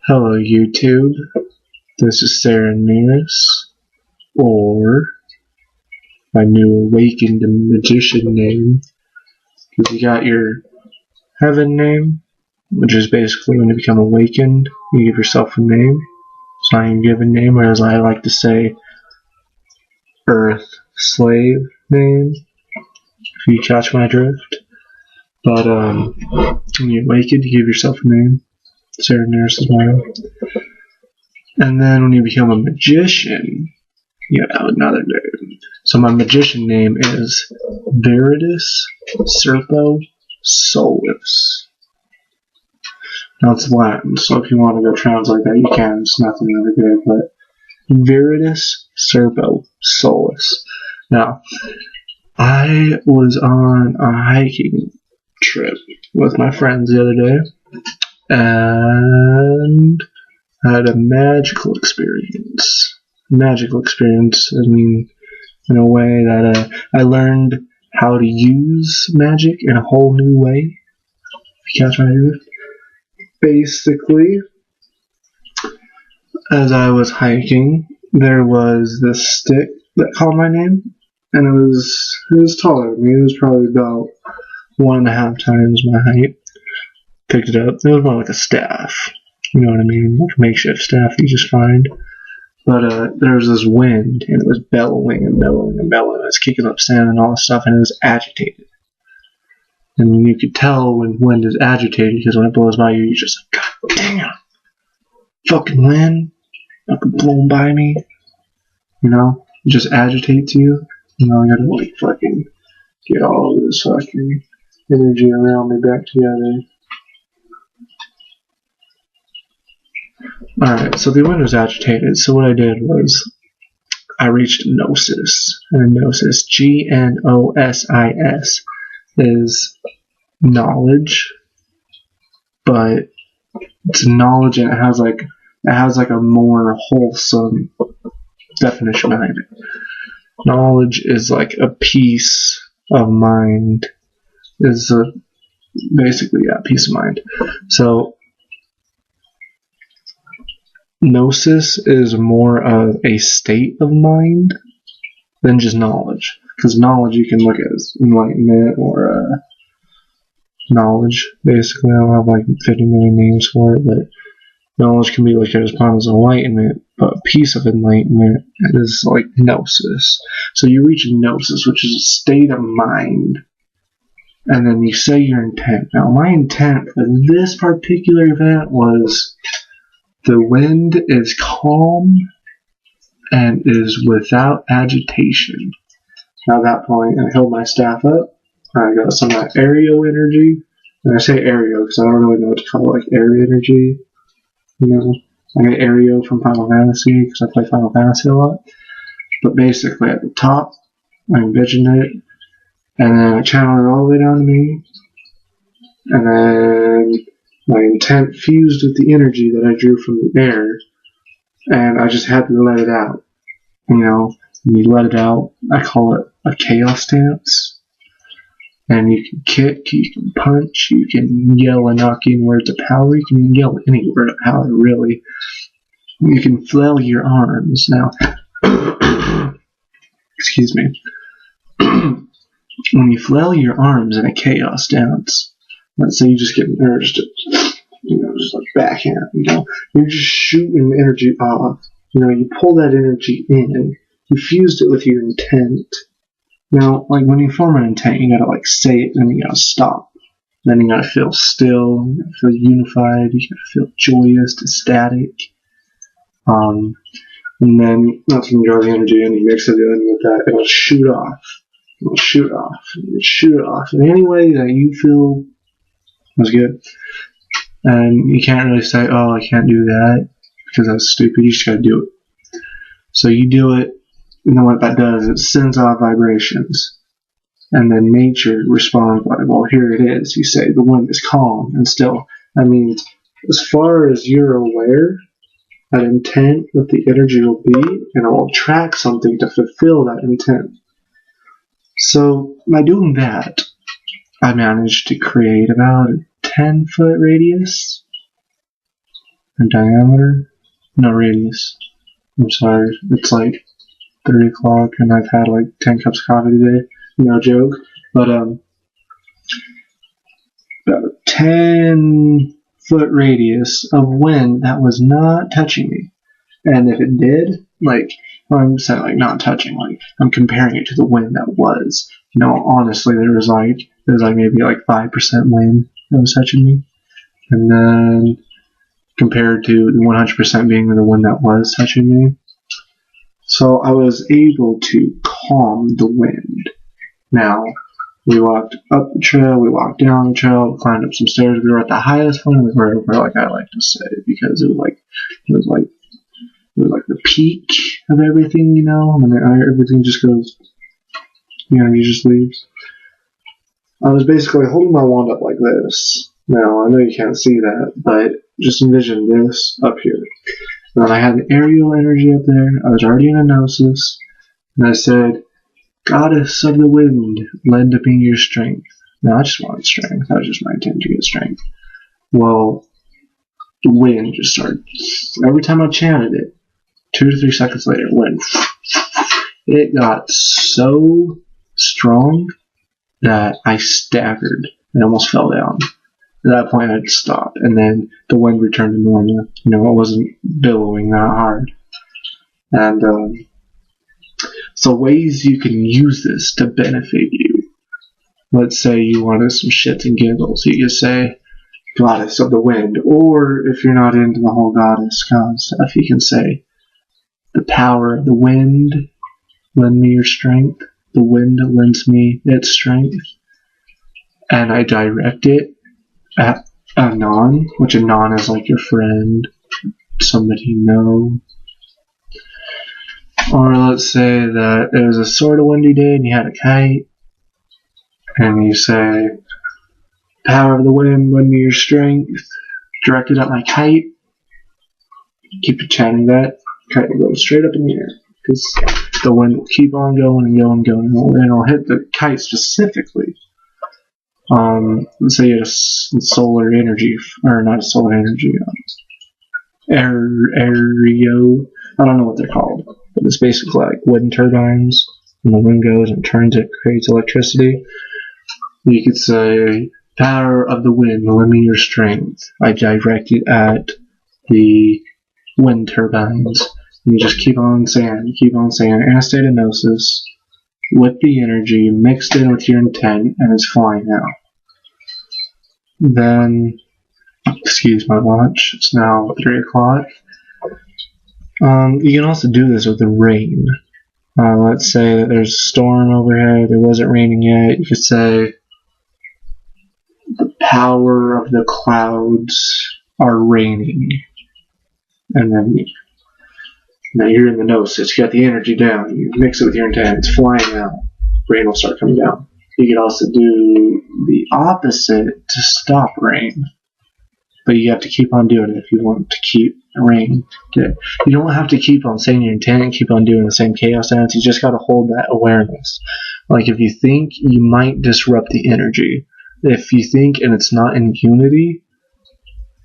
Hello YouTube, this is Sarin Niras, or my new awakened magician name, because you got your heaven name, which is basically when you become awakened, you give yourself a name. It's not your given name, or as I like to say, earth slave name, if you catch my drift. But when you awaken, you give yourself a name. Sarin Niras is my own. And then when you become a magician, you have another name. So my magician name is Niras Serpo Solus. Now it's Latin, so if you want to go translate that, you can. It's nothing really good, but Niras Serpo Solus. Now, I was on a hiking trip with my friends the other day, and I had a magical experience. I mean, in a way that I learned how to use magic in a whole new way. If you catch my drift. Basically, as I was hiking, there was this stick that called my name, and it was taller than me. It was probably about 1.5 times my height. Picked it up. It was more like a staff. You know what I mean? Like a makeshift staff you just find. But there was this wind, and it was bellowing and bellowing and bellowing. It was kicking up sand and all this stuff, and it was agitated. And you could tell when wind is agitated, because when it blows by you, you're just like, God damn! Fucking wind! Fucking blowing by me. You know? It just agitates you. You know, I gotta like fucking get all of this fucking energy around me back together. Alright, so the wind was agitated, so what I did was I reached Gnosis, and Gnosis, Gnosis, is knowledge, but it's knowledge and it has like a more wholesome definition behind it. Knowledge is like a peace of mind, basically peace of mind. So Gnosis is more of a state of mind than just knowledge. Because knowledge you can look at as enlightenment or knowledge, basically. I don't have like 50 million names for it, but knowledge can be looked at as part of enlightenment, but a piece of enlightenment is like Gnosis. So you reach Gnosis, which is a state of mind, and then you say your intent. Now, my intent for this particular event was the wind is calm and is without agitation. Now at that point, I held my staff up. I got some of that aerial energy. And I say aerial because I don't really know what to call it, like air energy. You know, I get aerial from Final Fantasy because I play Final Fantasy a lot. But basically at the top, I envisioned it. And then I channeled it all the way down to me. And then my intent fused with the energy that I drew from the air, and I just had to let it out. You know, when you let it out, I call it a chaos dance. And you can kick, you can punch, you can yell inoculating words of power, you can yell any word of power, really. You can flail your arms. Now, excuse me. When you flail your arms in a chaos dance, let's say you just get urged to, just like backhand, you're just shooting energy off. You pull that energy in, you fused it with your intent. Now, like when you form an intent, you gotta like say it, then you gotta stop. Then you gotta feel still, you gotta feel unified, you gotta feel joyous, ecstatic. And then that's when you draw the energy in, you mix it in with that, it'll shoot off. It'll shoot off. It'll shoot off in any way that you feel was good. And you can't really say, oh, I can't do that, because that's stupid. You just gotta do it. So you do it, and then what that does, it sends off vibrations. And then nature responds by, well, here it is. You say, the wind is calm and still. That means, as far as you're aware, that intent, that the energy will be, and it will attract something to fulfill that intent. So, by doing that, I managed to create about a 10-foot radius in diameter. No, radius. I'm sorry. It's like 3 o'clock and I've had like 10 cups of coffee today. No joke. But, about a 10-foot radius of wind that was not touching me. And if it did, like, I'm saying like not touching, like I'm comparing it to the wind that was. You know, honestly, there was maybe like 5% wind that was touching me. And then compared to the 100% being the wind that was touching me. So I was able to calm the wind. Now, we walked up the trail, we walked down the trail, we climbed up some stairs. We were at the highest point of the river, like I like to say, because it was like the peak of everything, you know, and then everything just goes, you know, you just leaves. I was basically holding my wand up like this. Now, I know you can't see that, but just envision this up here. And then I had an aerial energy up there. I was already in a gnosis, and I said, Goddess of the wind, lend me your strength. Now, I just wanted strength. That was just my intent to get strength. Well, the wind just started. Every time I chanted it, 2 to 3 seconds later, it got so strong that I staggered and almost fell down. At that point, I had to stop, and then the wind returned to normal. You know, it wasn't billowing that hard. And so ways you can use this to benefit you. Let's say you wanted some shits and giggles. You could say, Goddess of the wind. Or if you're not into the whole goddess kind of stuff, you can say, the power of the wind, lend me your strength. The wind lends me its strength. And I direct it at Anon, which Anon is like your friend, somebody you know. Or let's say that it was a sort of windy day and you had a kite, and you say, power of the wind, lend me your strength, directed at my kite. Keep chanting that, kite will go straight up in the air, because the wind will keep on going and going and going, and it'll hit the kite specifically. Let's say you had a solar energy, or not a solar energy, aereo, I don't know what they're called, but it's basically like wind turbines. When the wind goes and turns, it creates electricity. You could say, power of the wind, lend me your strength. I direct it at the wind turbines. And you just keep on saying, in a state of gnosis, with the energy mixed in with your intent, and it's flying out. Then, excuse my watch, it's now 3 o'clock. You can also do this with the rain. Let's say that there's a storm overhead, it wasn't raining yet. You could say, the power of the clouds are raining. And then, now you're in the gnosis, you got the energy down, you mix it with your intent, it's flying out, rain will start coming down. You could also do the opposite to stop rain, but you have to keep on doing it if you want to keep rain. You don't have to keep on saying your intent and keep on doing the same chaos dance, you just got to hold that awareness. Like if you think, you might disrupt the energy. If you think and it's not in unity,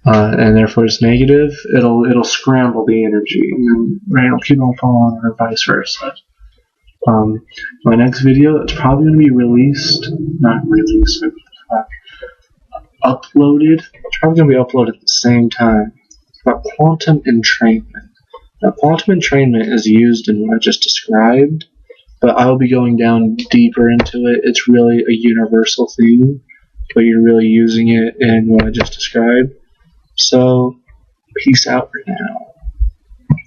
and therefore it's negative, it'll scramble the energy, and then rain will keep on falling, or vice versa. My next video, it's probably going to be uploaded. It's probably going to be uploaded at the same time. About quantum entrainment. Now, quantum entrainment is used in what I just described, but I will be going down deeper into it. It's really a universal thing, but you're really using it in what I just described. So, peace out for now.